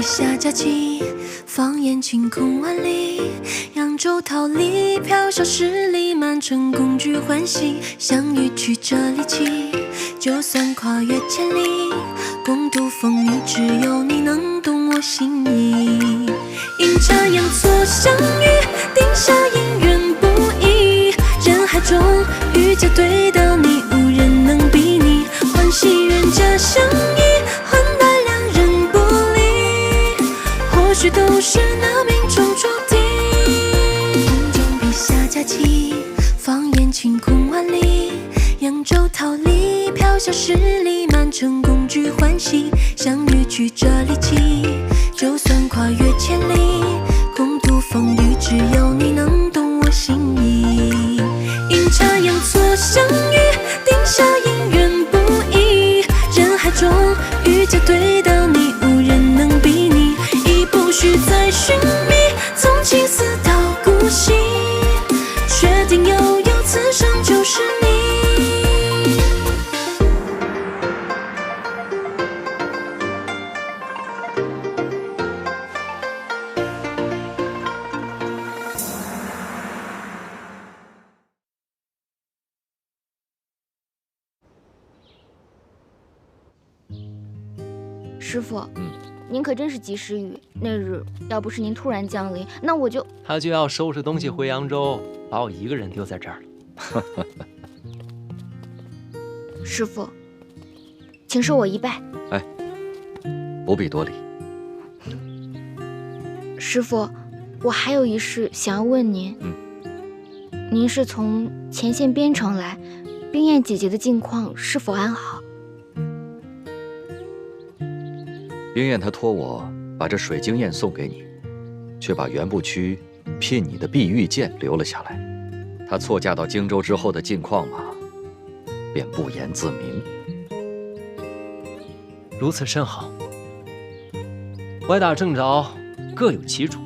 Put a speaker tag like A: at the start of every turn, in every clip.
A: 下佳期，放眼晴空万里，扬州桃李，飘小十里，满城共聚欢喜。相遇曲折离奇，就算跨越千里，共度风雨，只有你能懂我心意。阴差阳错相遇，定下姻缘不易，人海中遇见对的你，无人能比拟。欢喜冤家相依，换来两人不离，或许都是那命中注定。风中笔下佳期，放眼晴空万里，扬州桃李，飘小十里，满城共聚欢喜。相遇曲折离奇，就算跨越千里，共度风雨，只有你能懂我心意。阴差阳错相遇，定下姻缘不易，人海中遇见对的你，无人能比拟。已不需再寻觅，从青丝到古稀，确定悠悠此生就是你。
B: 师傅，您可真是及时雨。那日要不是您突然降临，那我就……
C: 他就要收拾东西回扬州，把我一个人丢在这儿了。
B: 师傅，请受我一拜。
D: 哎，不必多礼。
B: 师傅，我还有一事想要问您。您是从前线边城来，冰燕姐姐的近况是否安好？
D: 冰燕她托我把这水晶燕送给你，却把原部区聘你的碧玉剑留了下来。她错嫁到荆州之后的近况嘛，便不言自明。
C: 如此甚好。歪打正着，各有其主，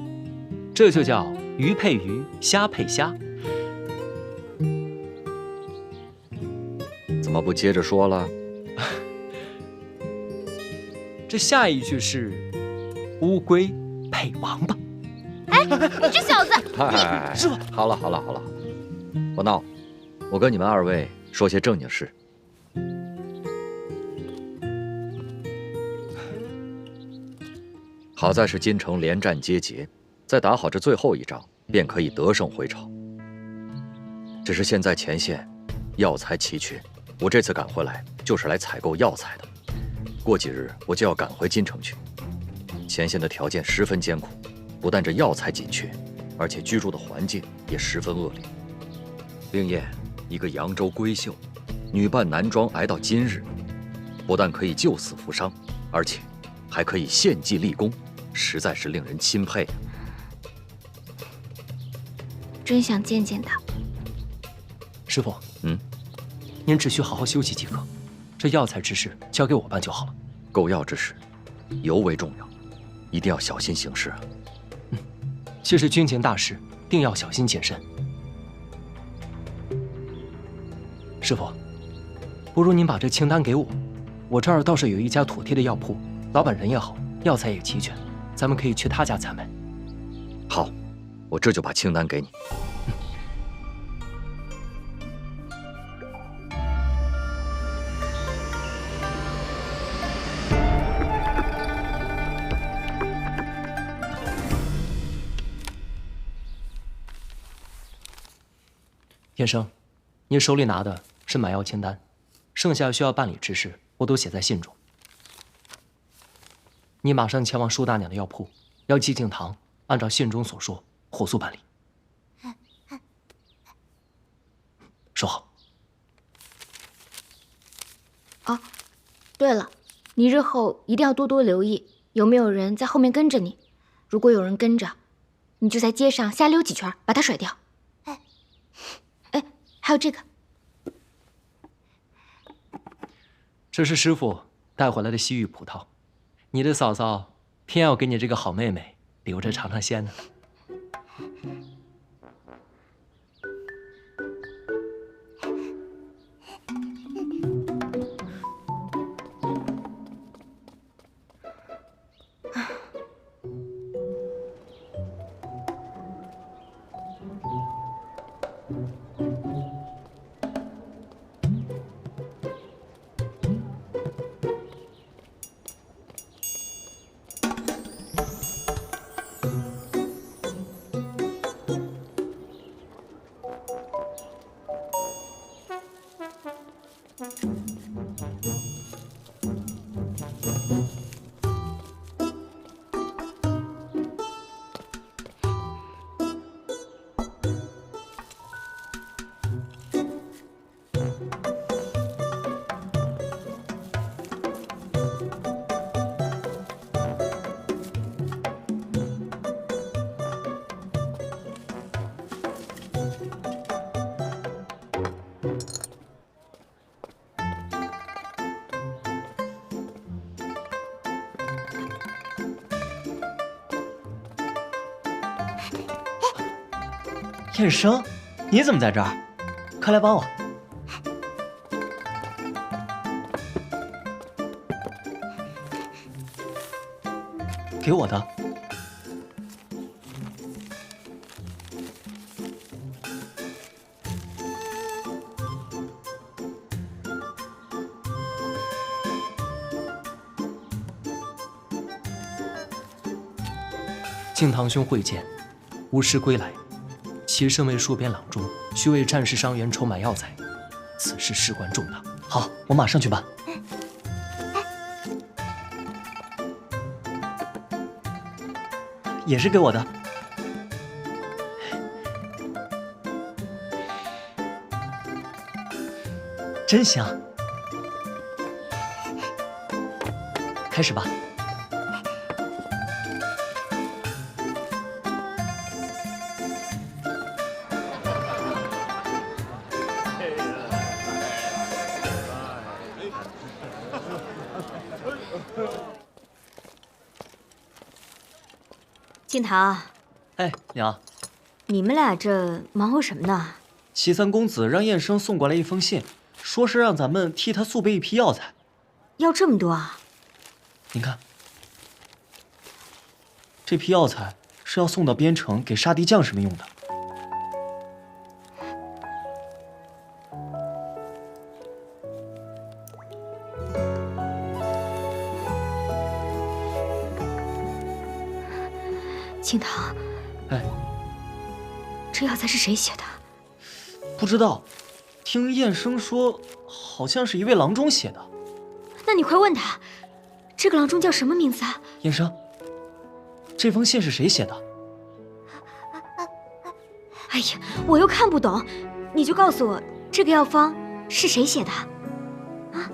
C: 这就叫鱼配鱼，虾配虾。
D: 怎么不接着说了？
C: 这下一句是乌龟配王八。
B: 哎，你这小子！
D: 哎，
C: 师傅，
D: 好了，不闹，我跟你们二位说些正经事。好在是京城连战皆捷，再打好这最后一仗，便可以得胜回朝。只是现在前线药材奇缺，我这次赶回来就是来采购药材的。过几日我就要赶回京城去，前线的条件十分艰苦，不但这药材紧缺，而且居住的环境也十分恶劣。冰燕，一个扬州闺秀，女扮男装挨到今日，不但可以救死扶伤，而且还可以献计立功，实在是令人钦佩啊！
B: 真想见见他。
C: 师傅，您只需好好休息即可，这药材之事交给我办就好了。
D: 购药之事尤为重要，一定要小心行事啊！
C: 既是军情大事，定要小心谨慎。师傅，不如您把这清单给我，我这儿倒是有一家妥帖的药铺，老板人也好，药材也齐全，咱们可以去他家采买。
D: 好，我这就把清单给你。
C: 天生，您手里拿的是买药清单，剩下需要办理之事，我都写在信中。你马上前往舒大娘的药铺，要寄敬堂，按照信中所说，火速办理。说好。
B: 哦，对了，你日后一定要多多留意，有没有人在后面跟着你。如果有人跟着，你就在街上瞎溜几圈，把他甩掉。哎，还有这个，
C: 这是师傅带回来的西域葡萄，你的嫂嫂偏要给你这个好妹妹留着尝尝鲜呢。
E: 燕生，你怎么在这儿？快来帮我！给我的。
C: 敬堂兄会见，吾师归来。其身为戍边郎中，须为战事伤员筹买药材，此事事关重大。
E: 好，我马上去办。也是给我的。真香。开始吧。
F: 敬堂，
E: 哎，娘，
F: 你们俩这忙活什么呢？
E: 齐三公子让燕生送过来一封信，说是让咱们替他速备一批药材。
F: 要这么多啊？
E: 您看，这批药材是要送到边城给杀敌将士们用的。
F: 敬堂，
E: 哎，
F: 这药材是谁写的？
E: 不知道，听燕生说，好像是一位郎中写的。
F: 那你快问他，这个郎中叫什么名字啊？
E: 燕生，这封信是谁写的？
F: 哎呀，我又看不懂，你就告诉我这个药方是谁写的？啊？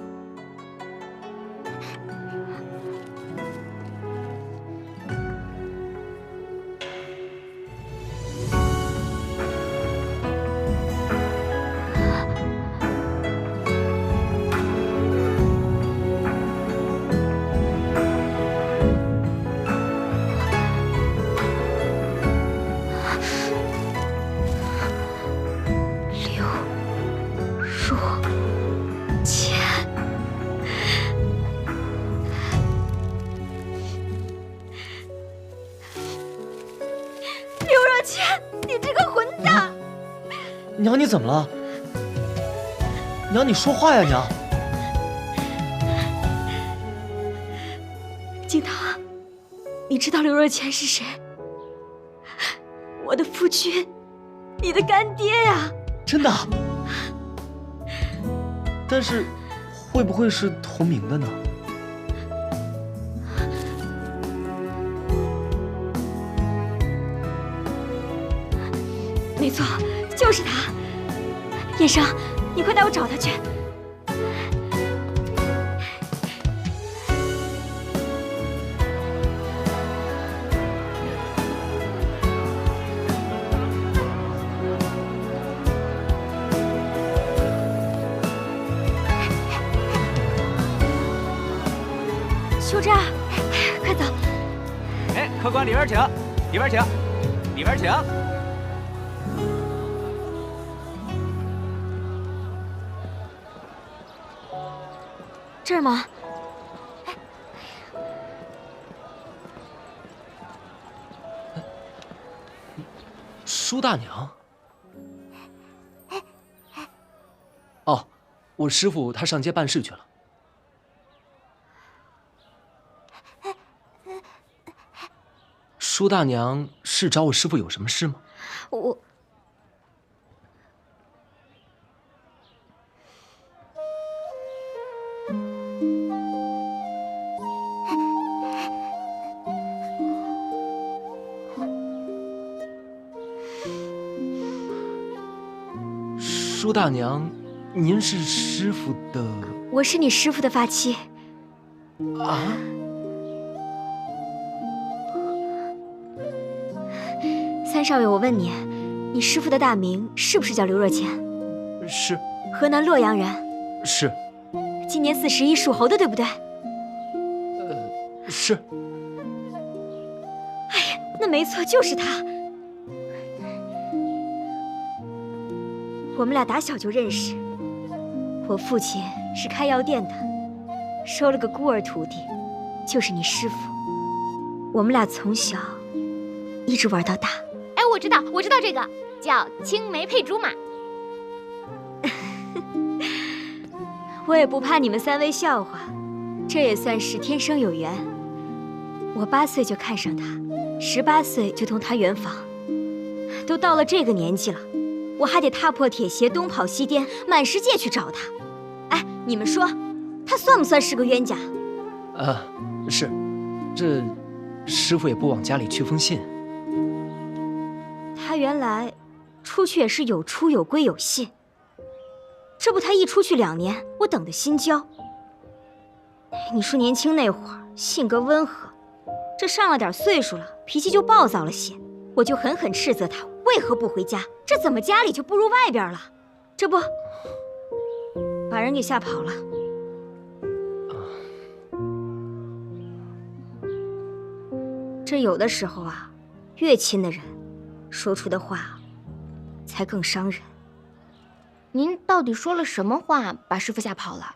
E: 娘，你怎么了？娘，你说话呀，娘！
F: 敬堂，你知道刘若谦是谁？我的夫君，你的干爹呀！
E: 真的？但是，会不会是同名的呢？
F: 没错，就是他。燕生，你快带我找他去。修真，快走！
G: 哎，客官里边请，里边请，里边请。
F: 这儿吗？
C: 舒大娘。哦，我师父他上街办事去了。舒大娘是找我师父有什么事吗？舒大娘，您是师傅的
F: 我是你师傅的发妻。
C: 啊？
F: 三少爷，我问你，你师傅的大名是不是叫刘若谦？
C: 是
F: 河南洛阳人，
C: 是
F: 今年41，属猴的，对不对？
C: 是。
F: 那没错，就是他。我们俩打小就认识，我父亲是开药店的，收了个孤儿徒弟，就是你师傅。我们俩从小一直玩到大。
B: 哎，我知道这个叫青梅配竹马。
F: 我也不怕你们三位笑话，这也算是天生有缘。我8岁就看上他，18岁就同他圆房，都到了这个年纪了，我还得踏破铁鞋东跑西颠，满世界去找他。哎，你们说，他算不算是个冤家？
C: 是，这师傅也不往家里去封信。
F: 他原来出去也是有出有归有信，这不他一出去2年，我等得心焦。你说年轻那会儿性格温和，这上了点岁数了，脾气就暴躁了些，我就狠狠斥责他为何不回家，这怎么家里就不如外边了？这不把人给吓跑了。这有的时候啊，越亲的人说出的话才更伤人。
B: 您到底说了什么话把师傅吓跑了？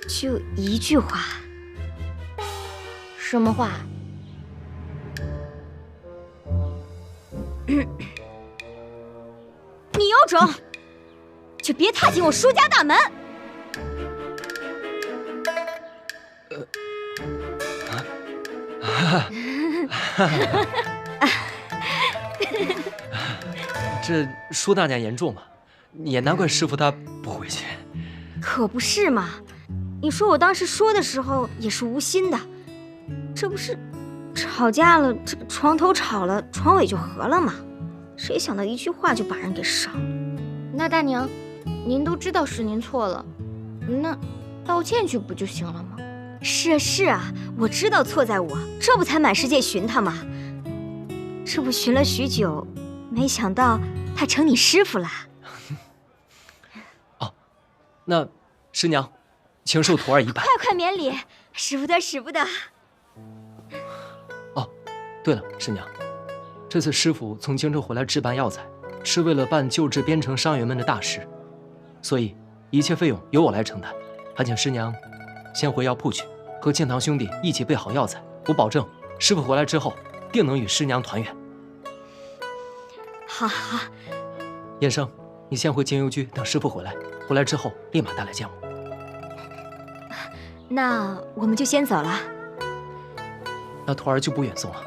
F: 就一句话。
B: 什么话？
F: 你有种，就别踏进我舒家大门！
C: 这舒大娘言重嘛，也难怪师傅他不回去。
F: 可不是嘛，你说我当时说的时候也是无心的，这不是吵架了，这个床头吵了，床尾就和了嘛。谁想到一句话就把人给伤了。
B: 那大娘，您都知道是您错了，那道歉去不就行了吗？
F: 是啊是啊，我知道错在我，这不才满世界寻他吗？这不寻了许久，没想到他成你师傅了。
C: 哦，那师娘，请受徒儿一拜。
F: 快免礼，使不得使不得。
C: 哦，对了，师娘，这次师傅从京城回来置办药材，是为了办救治边城伤员们的大事，所以一切费用由我来承担。还请师娘先回药铺去，和建堂兄弟一起备好药材。我保证，师傅回来之后，定能与师娘团圆。
F: 好好。
C: 燕生，你先回京邮局等师傅回来，回来之后立马带来见我。
F: 那我们就先走了。
C: 那徒儿就不远送了。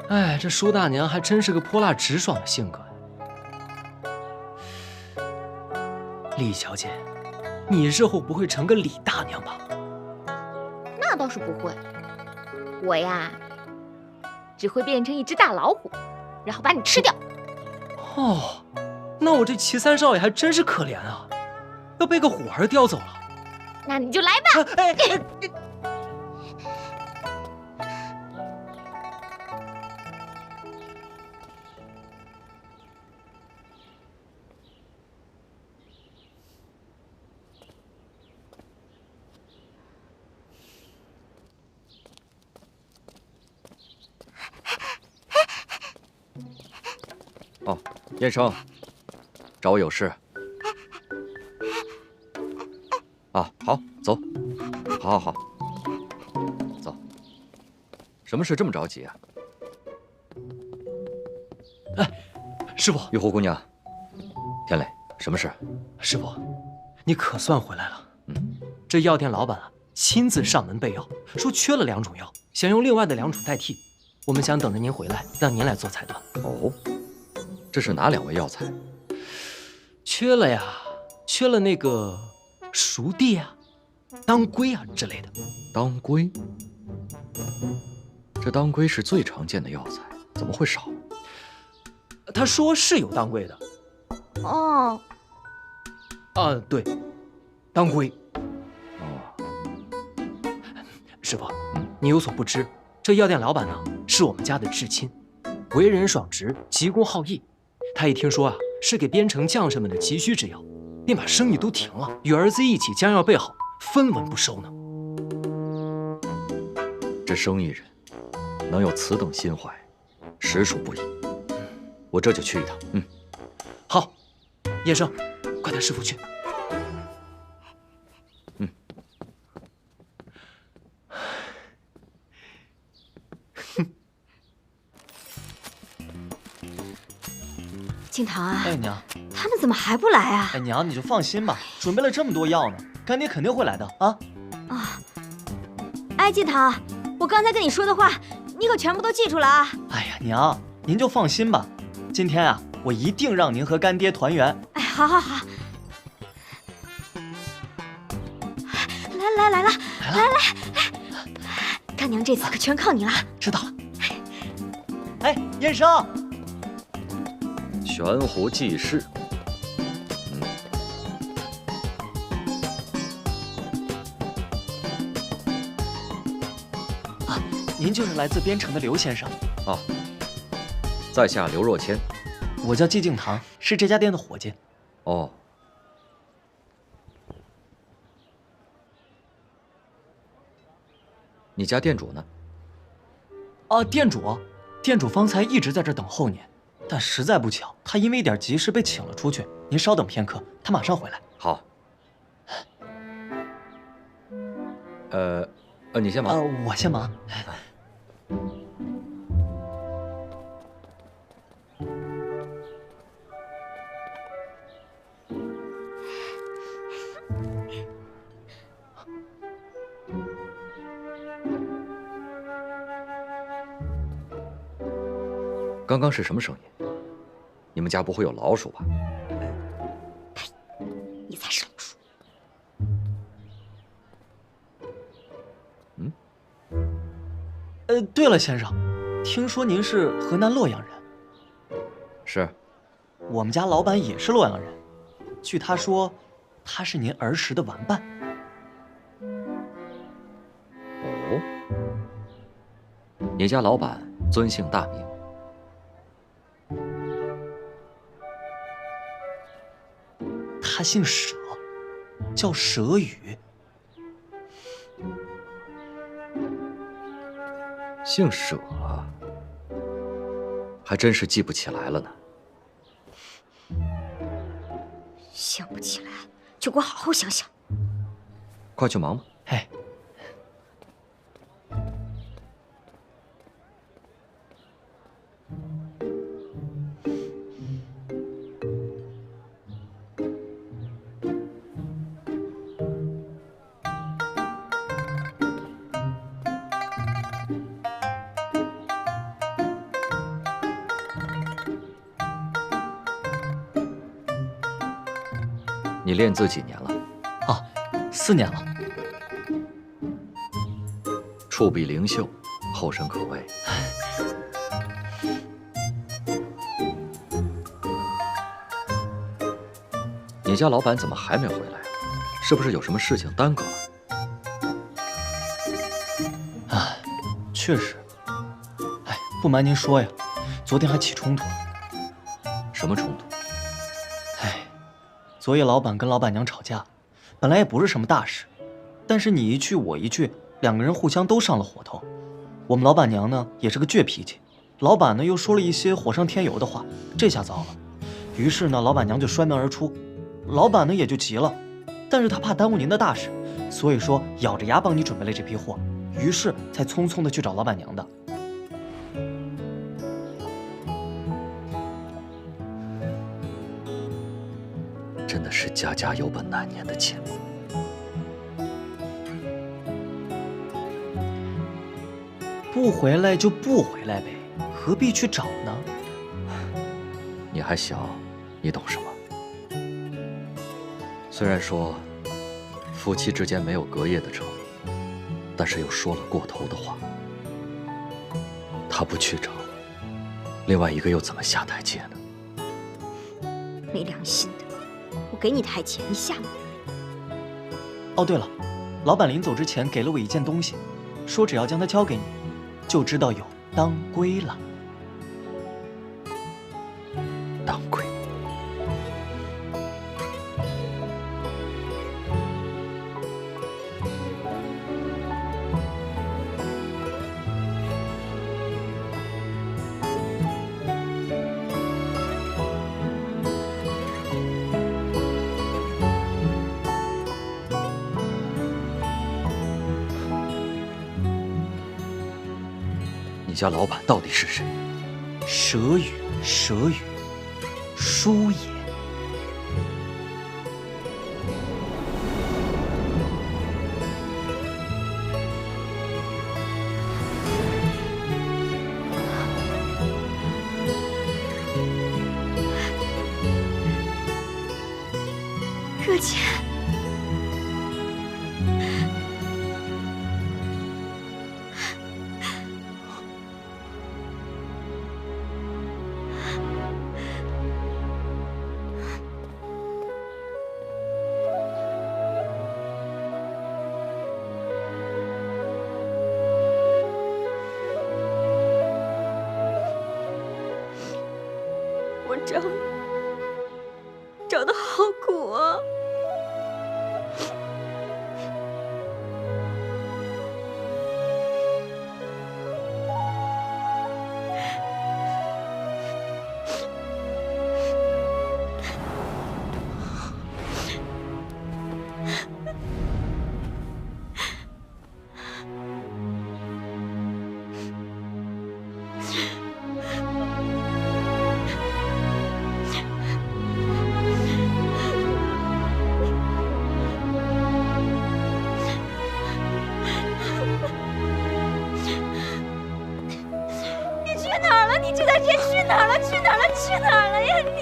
C: 哎，这舒大娘还真是个泼辣直爽的性格呀。李小姐，你日后不会成个李大娘吧？
B: 那倒是不会，我呀，只会变成一只大老虎，然后把你吃掉。
C: 哦，那我这齐三少爷还真是可怜啊，要被个虎儿叼走了。
B: 那你就来吧。
D: 哦，燕生，找我有事。啊，好，走，好，走。什么事这么着急啊？
C: 哎，师傅，
D: 玉湖姑娘，天磊，什么事？
C: 师傅，你可算回来了。这药店老板啊，亲自上门备药，说缺了2种药，想用另外的2种代替。我们想等着您回来，让您来做裁断。
D: 哦，这是哪2味药材？
C: 缺了呀，缺了那个熟地啊、当归啊之类的。
D: 当归？这当归是最常见的药材，怎么会少？
C: 他说是有当归的。
F: 哦，
C: 啊，对，当归。
D: 哦，
C: 师傅，你有所不知，这药店老板呢是我们家的至亲，为人爽直，急公好义。他一听说啊是给边城将士们的急需之药，便把生意都停了，与儿子一起将药备好，分文不收呢。
D: 这生意人能有此等心怀，实属不易。我这就去一趟。
C: 好，叶生，快带师傅去。
F: 静堂啊，
E: 哎，娘，
F: 他们怎么还不来啊？
E: 哎，娘，你就放心吧，准备了这么多药呢，干爹肯定会来的啊。
F: 哎，静堂，我刚才跟你说的话，你可全部都记住了啊！
E: 哎呀，娘，您就放心吧，今天啊，我一定让您和干爹团圆。
F: 哎，好好好，来了，干娘这次可全靠你了。
E: 知道了。哎，燕生，
D: 悬壶济世。
E: 您就是来自边城的刘先生。
D: 啊，在下刘若谦。
E: 我叫季敬堂，是这家店的伙计。
D: 哦，你家店主呢？
E: 啊，店主方才一直在这等候您，但实在不巧，他因为一点急事被请了出去。您稍等片刻，他马上回来。
D: 好。你先忙。
E: 我先忙。
D: 刚刚是什么声音？你们家不会有老鼠吧？
F: 你才是老鼠。
E: 对了，先生，听说您是河南洛阳人。
D: 是。
E: 我们家老板也是洛阳人，据他说，他是您儿时的玩伴。
D: 哦，你家老板尊姓大名？
E: 他姓佘，叫佘宇。
D: 姓佘啊，还真是记不起来了呢。
F: 想不起来，就给我好好想想。
D: 快去忙吧。
E: 哎，
D: 你练字几年了？
E: 啊，4年了。
D: 触笔灵秀，后生可畏。你家老板怎么还没回来啊？是不是有什么事情耽搁了？
E: 啊，确实。哎，不瞒您说呀，昨天还起冲突了。
D: 什么冲突？
E: 昨夜老板跟老板娘吵架，本来也不是什么大事，但是你一句我一句，2个人互相都上了火头。我们老板娘呢也是个倔脾气，老板呢又说了一些火上添油的话，这下糟了。于是呢，老板娘就摔门而出，老板呢也就急了，但是他怕耽误您的大事，所以说咬着牙帮你准备了这批货，于是才匆匆的去找老板娘的。
D: 真的是家家有本难念的经。
E: 不回来就不回来呗，何必去找呢？
D: 你你还小，你懂什么？虽然说夫妻之间没有隔夜的仇，但是又说了过头的话。他不去找，另外一个又怎么下台阶呢？
F: 没良心的！我给你台阶，你下吗？
E: 哦，对了，老板临走之前给了我一件东西，说只要将它交给你，就知道有当归了。
D: 当归。你家老板到底是谁？
E: 蛇语，蛇语，叔也。
F: 热姐，我找的好苦啊！你这段时间去哪儿了？去哪儿了？去哪儿了呀你？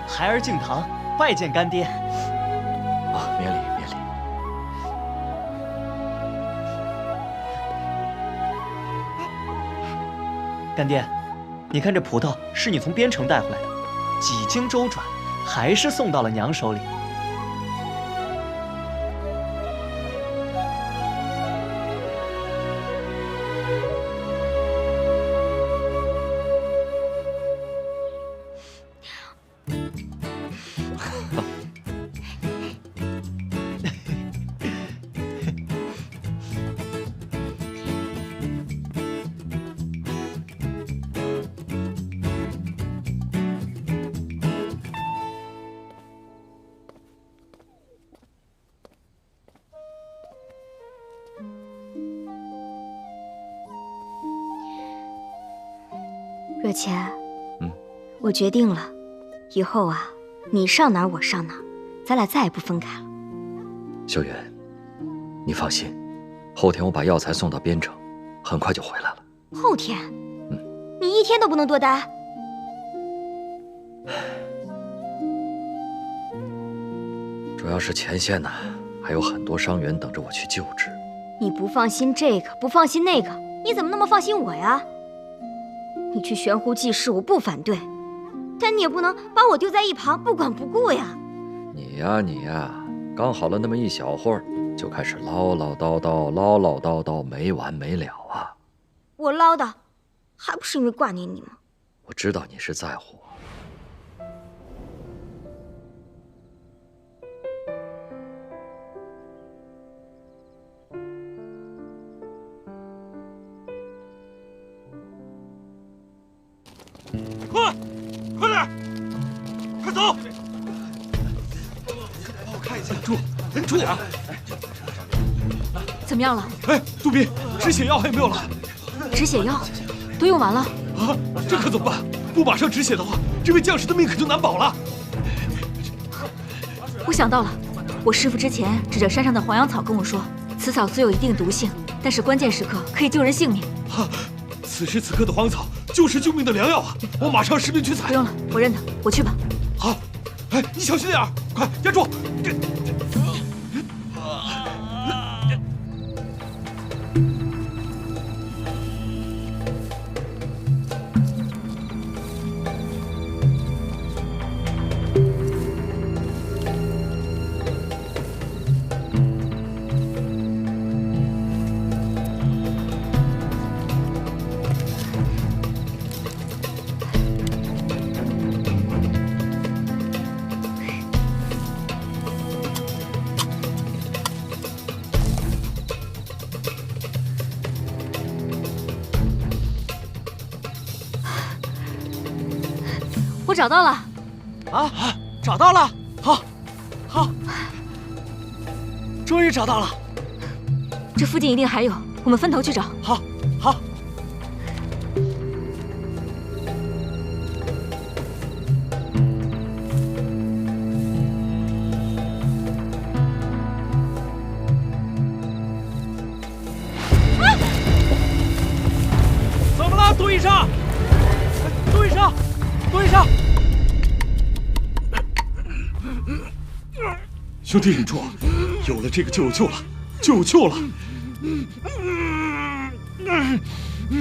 E: 孩儿敬堂，拜见干爹。
D: 啊，免礼免礼。
E: 干爹，你看这葡萄是你从边城带回来的，几经周转，还是送到了娘手里。
F: 若谦，我决定了，以后啊，你上哪儿我上哪儿，咱俩再也不分开了。
D: 秀媛，你放心，后天我把药材送到边城，很快就回来了。
F: 后天？你一天都不能多待？
D: 主要是前线呢，还有很多伤员等着我去救治。
F: 你不放心这个，不放心那个，你怎么那么放心我呀？你去悬壶济世，我不反对，但你也不能把我丢在一旁不管不顾呀。
D: 你呀，刚好了那么一小会儿，就开始唠唠叨叨，没完没了啊！
F: 我唠叨，还不是因为挂念你吗？
D: 我知道你是在乎我。
H: 快点，快走！帮我看一下，人住啊！
B: 怎么样了？
H: 哎，杜宾，止血药还有没有了？
B: 止血药都用完了
H: 啊！这可怎么办？不马上止血的话，这位将士的命可就难保了。
F: 想到了，我师父之前指着山上的黄杨草跟我说，此草虽有一定毒性，但是关键时刻可以救人性命。
H: 哈，此时此刻的黄草就是救命的良药啊！我马上使命去采。
F: 不用了，我认得，我去吧。
H: 好，哎，你小心点儿，快压住！
F: 我找到了。
E: 啊，找到了！好，终于找到了！
F: 这附近一定还有，我们分头去找。
E: 好。
H: 怎么了，杜医生？杜医生！兄弟，忍住！有了这个就有救了，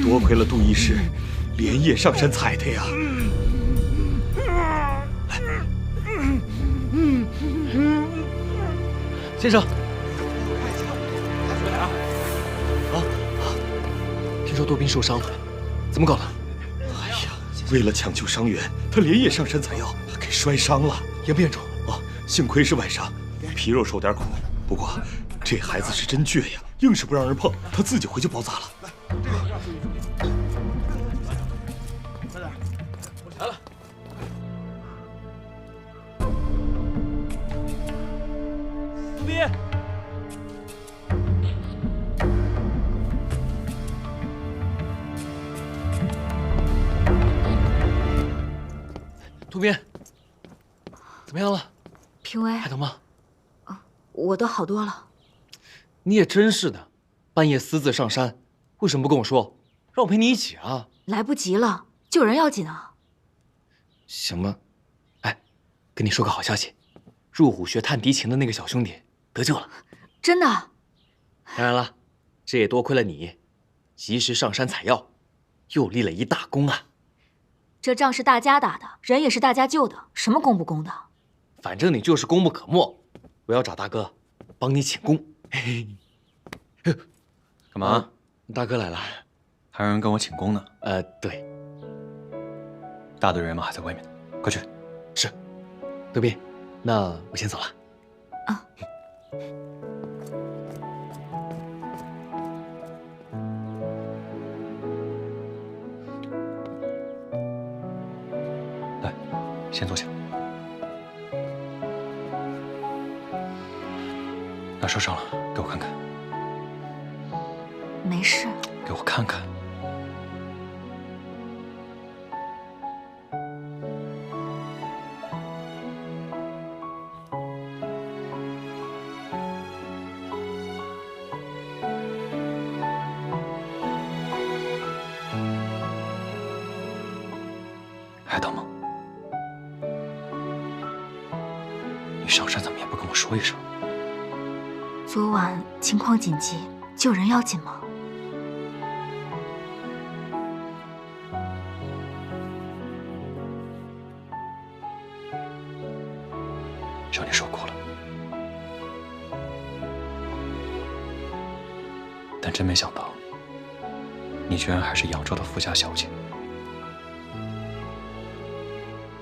H: 多亏了杜医师连夜上山采的呀。
C: 先生，听说杜宾受伤了，怎么搞的？
H: 哎呀，为了抢救伤员，他连夜上山采药，给摔伤了，
C: 严不严重？
H: 哦，幸亏是外伤，皮肉受点苦。不过这孩子是真倔呀，硬是不让人碰，他自己回去包扎了。
C: 来了。杜宾。杜宾，怎么样了？
F: 平威，
C: 还疼吗？
F: 我都好多了。
C: 你也真是的，半夜私自上山，为什么不跟我说，让我陪你一起啊？
F: 来不及了，救人要紧啊！
C: 行吧，哎，跟你说个好消息，入虎学探敌情的那个小兄弟得救了。
F: 真的？
C: 当然了，这也多亏了你，及时上山采药，又立了一大功啊。
F: 这仗是大家打的，人也是大家救的，什么功不功的？
C: 反正你就是功不可没，我要找大哥帮你请功。
E: 干嘛？
C: 大哥来了，
E: 还有人跟我请功呢。
C: 对，
E: 大队人马还在外面，快去。
C: 是，杜宾，那我先走了。
F: 啊。
E: 来，先坐下。哪受伤了？给我看看。
F: 没事。
E: 给我看看。还疼吗？你上山怎么也不跟我说一声？
F: 昨晚情况紧急，救人要紧吗？
E: 让你受苦了，但真没想到，你居然还是扬州的富家小姐。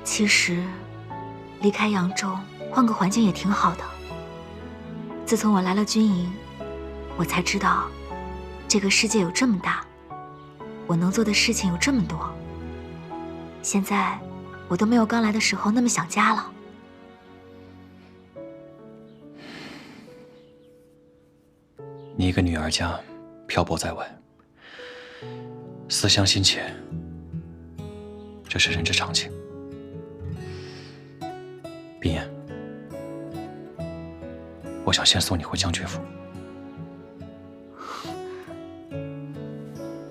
F: 其实，离开扬州，换个环境也挺好的。自从我来了军营，我才知道，这个世界有这么大，我能做的事情有这么多。现在，我都没有刚来的时候那么想家了。
E: 你一个女儿家，漂泊在外，思乡心切，这是人之常情。冰言，
I: 我想先送你回将军府。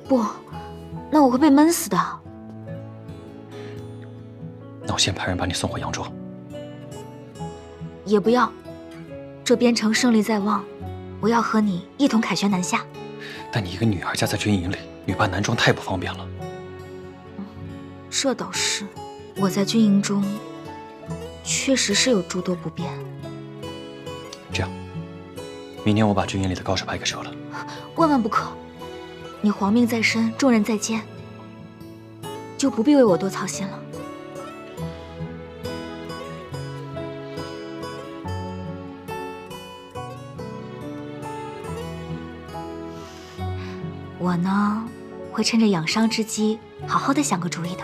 B: 不，那我会被闷死的。
I: 那我先派人把你送回扬州。
B: 也不要，这边城胜利在望，我要和你一同凯旋南下。
I: 但你一个女孩家在军营里，女扮男装太不方便了。
B: 这倒是，我在军营中确实是有诸多不便。
I: 这样，明年我把军营里的告示牌给撤了。
B: 万万不可！你皇命在身，重任在肩，就不必为我多操心了。我呢，会趁着养伤之机，好好的想个主意的。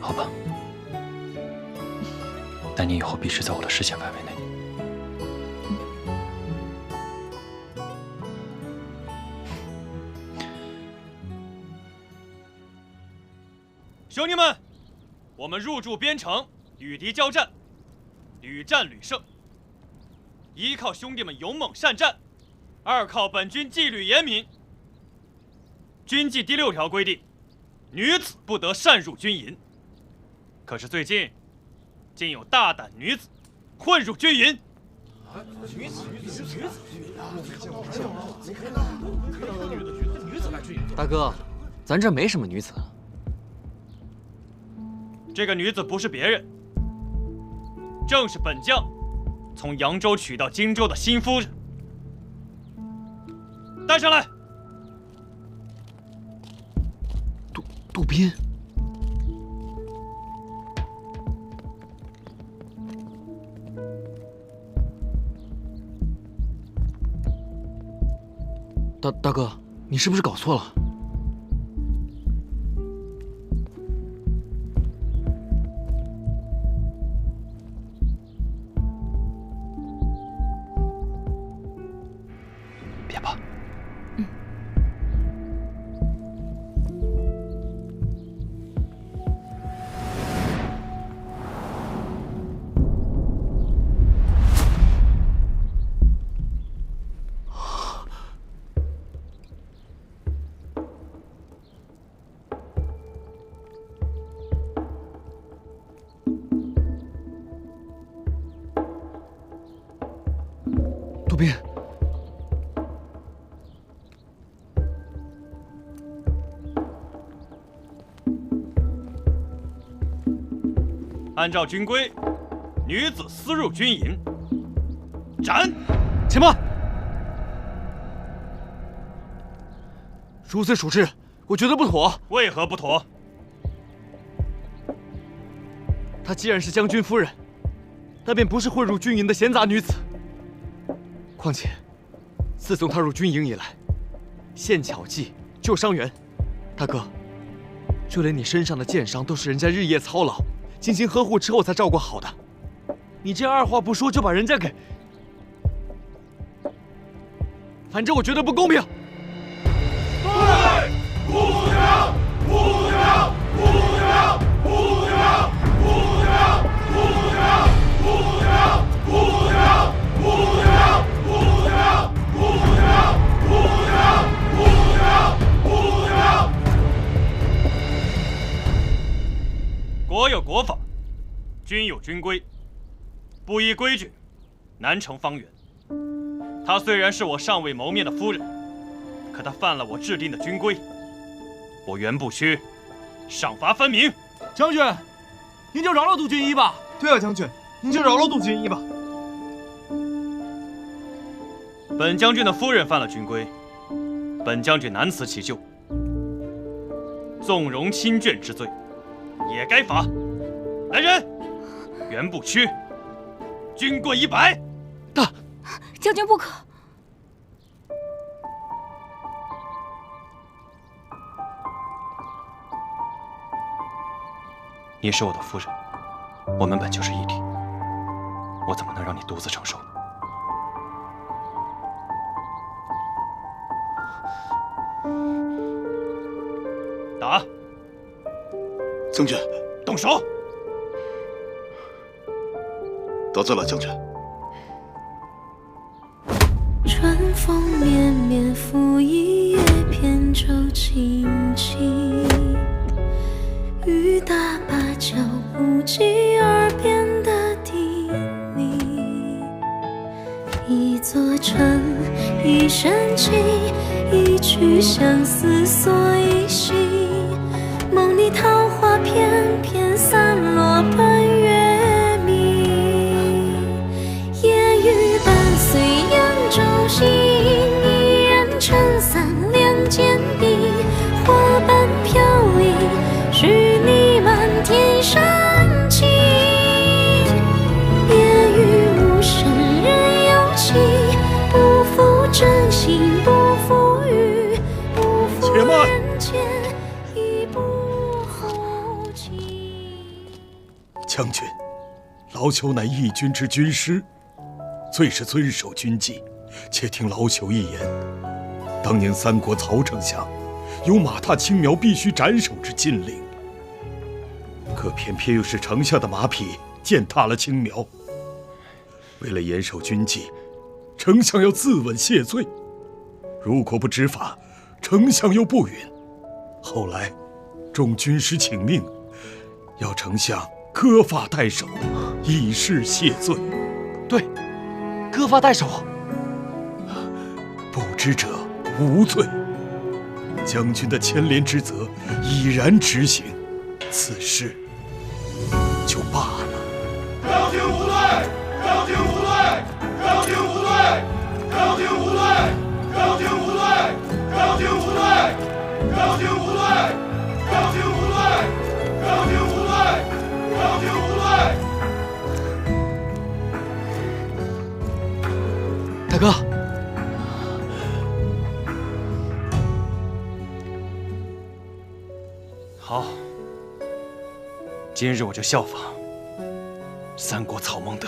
I: 好吧，但你以后必须在我的视线范围内。
J: 兄弟们，我们入驻边城，与敌交战，屡战屡胜。一靠兄弟们勇猛善战，二靠本军纪律严明。军纪第6条规定，女子不得擅入军营。可是最近，竟有大胆女子混入军营。
C: 大哥，咱这没什么女子。
J: 这个女子不是别人，正是本将从扬州娶到荆州的新夫人。带上来。
C: 杜宾。大哥，你是不是搞错了？
I: 别怕。
C: 杜宾，
J: 按照军规，女子私入军营，斩！
C: 且慢！如此处置，我觉得不妥。
J: 为何不妥？
C: 她既然是将军夫人，那便不是混入军营的闲杂女子。况且，自从她入军营以来，献巧计，救伤员。大哥，就连你身上的剑伤都是人家日夜操劳、精心呵护之后才照顾好的。你这样二话不说就把人家给……反正我觉得不公平。
H: 对，不娘，不娘，不娘，不娘，不娘，不娘，不娘，不娘，不娘，不娘，不娘，不娘，不娘，不娘。
J: 国有国法，军有军规，不依规矩，难成方圆。她虽然是我尚未谋面的夫人，可她犯了我制定的军规，我袁不屈，赏罚分明。
G: 将军，您就饶了杜军医吧。
E: 对啊，将军，您就饶了杜军医吧。
J: 本将军的夫人犯了军规，本将军难辞其咎，纵容亲眷之罪，也该罚。来人，袁不屈，军棍100。
B: 将军不可。
I: 你是我的夫人，我们本就是一体，我怎么能让你独自承受？
H: 将军，
J: 动手！
H: 得罪了，将军。
A: 春风绵绵，拂一叶扁舟轻轻。雨打芭蕉，不及耳边的叮咛。一座城，一身情，一曲相思锁一心。梦里桃花片片散落奔月明。烟雨伴随扬州行，一人撑伞两肩并，花瓣飘零，是你满天深情。烟雨无声人有情，不负真心不负语，不负人间亦不负情。
H: 将军，老朽乃义军之军师，最是遵守军纪。且听老朽一言：当年三国曹丞相有马踏青苗必须斩首之禁令，可偏偏又是丞相的马匹践踏了青苗。为了严守军纪，丞相要自刎谢罪。如果不执法，丞相又不允。后来，众军师请命，要丞相割发代首，以示谢罪。
C: 对，割发代首。
H: 不知者无罪。将军的牵连之责已然执行，此事就罢了。
K: 正经无罪，正经无罪，正经无罪，正经无罪，正经无罪，正经无罪，正经无罪，正经无罪，正经无罪，正经无罪。
C: 大哥。
J: 好，今日我就效仿三国曹孟德。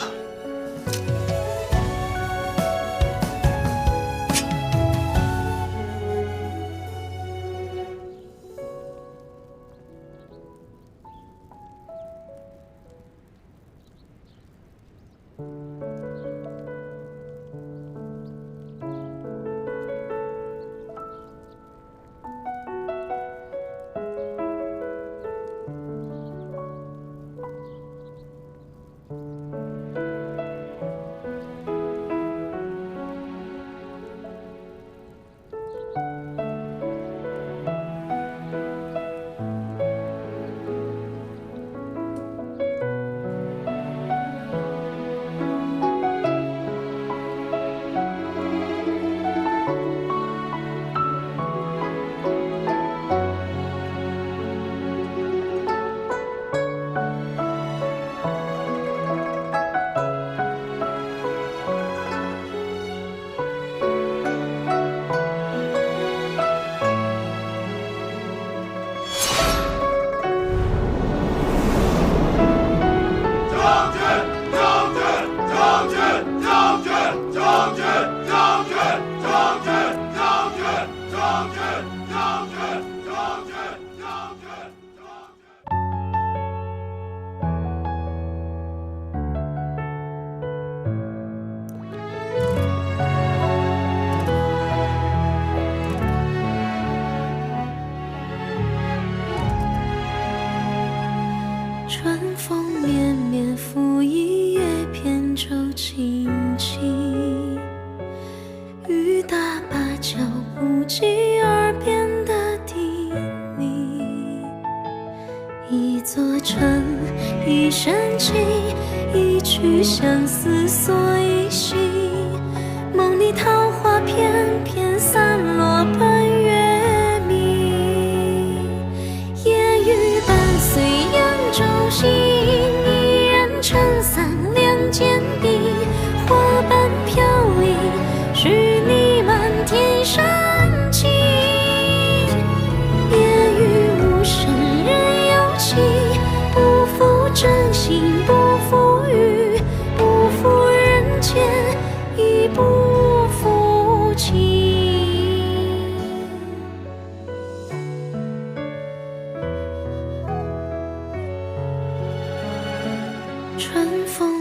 A: 春风绵绵，拂一叶扁舟轻轻。雨打芭蕉，不及耳边的叮咛。一座城，一身情，一曲相思锁一心。梦里桃花片片散落奔月明。烟雨伴随扬州行，一人撑伞两肩并，花瓣飘零，是你满天深情。烟雨无声人有情，不负真心不负语，不负人间亦不负情。春风